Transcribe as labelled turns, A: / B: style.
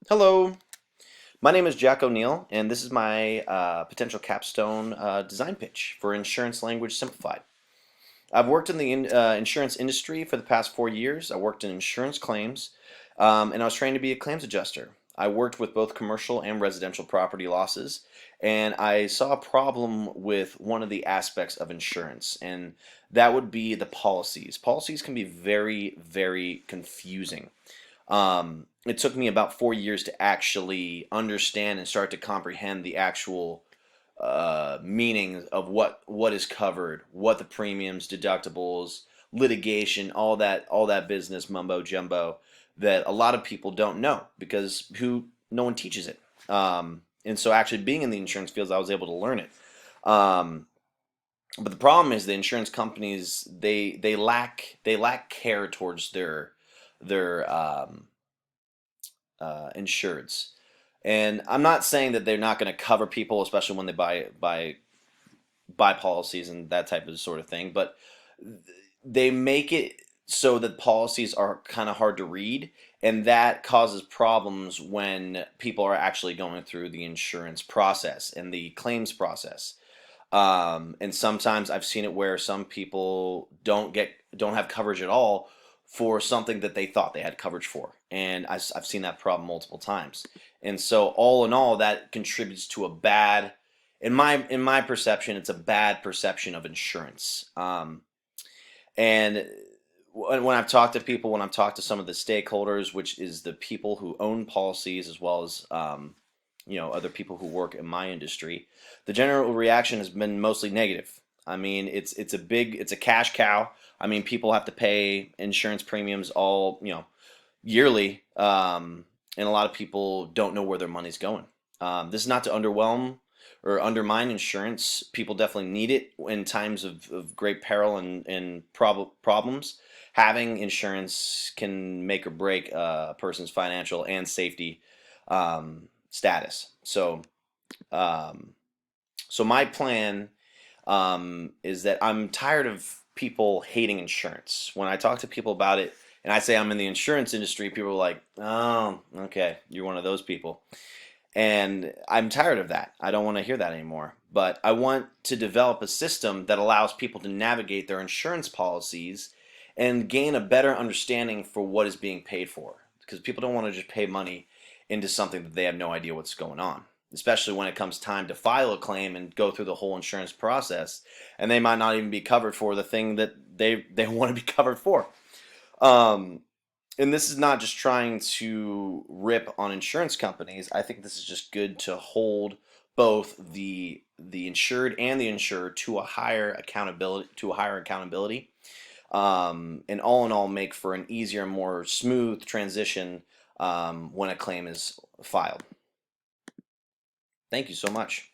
A: Hello, my name is Jack O'Neill, and this is my potential capstone design pitch for Insurance Language Simplified. I've worked in the insurance industry for the past 4 years. I worked in insurance claims, and I was trained to be a claims adjuster. I worked with both commercial and residential property losses, and I saw a problem with one of the aspects of insurance, and that would be the policies. Policies can be very, very confusing. It took me about 4 years to actually understand and start to comprehend the actual meaning of what is covered, what the premiums, deductibles, litigation, all that business mumbo jumbo that a lot of people don't know because who no one teaches it. And so actually being in the insurance fields, I was able to learn it. Um, but the problem is the insurance companies they lack care towards their insureds. And I'm not saying that they're not going to cover people, especially when they buy policies and that type of sort of thing. But they make it so that policies are kind of hard to read, and that causes problems when people are actually going through the insurance process and the claims process. And sometimes I've seen it where some people don't have coverage at all for something that they thought they had coverage for, and I've seen that problem multiple times. And so all in all, that contributes to a bad, in my perception, it's a bad perception of insurance. And when I've talked to people, when I've talked to some of the stakeholders, which is the people who own policies as well as other people who work in my industry, the general reaction has been mostly negative. I mean, it's a cash cow. I mean, people have to pay insurance premiums all yearly, and a lot of people don't know where their money's going. This is not to underwhelm or undermine insurance. People definitely need it in times of great peril and problems. Having insurance can make or break a person's financial and safety status. Um, so my plan is that I'm tired of people hating insurance. When I talk to people about it, and I say I'm in the insurance industry, people are like, "Oh, okay, you're one of those people." And I'm tired of that. I don't want to hear that anymore. But I want to develop a system that allows people to navigate their insurance policies and gain a better understanding for what is being paid for. Because people don't want to just pay money into something that they have no idea what's going on, especially when it comes time to file a claim and go through the whole insurance process, and they might not even be covered for the thing that they want to be covered for. Um, and this is not just trying to rip on insurance companies. I think this is just good to hold both the insured and the insured to a higher accountability, and all in all make for an easier, more smooth transition when a claim is filed. Thank you so much.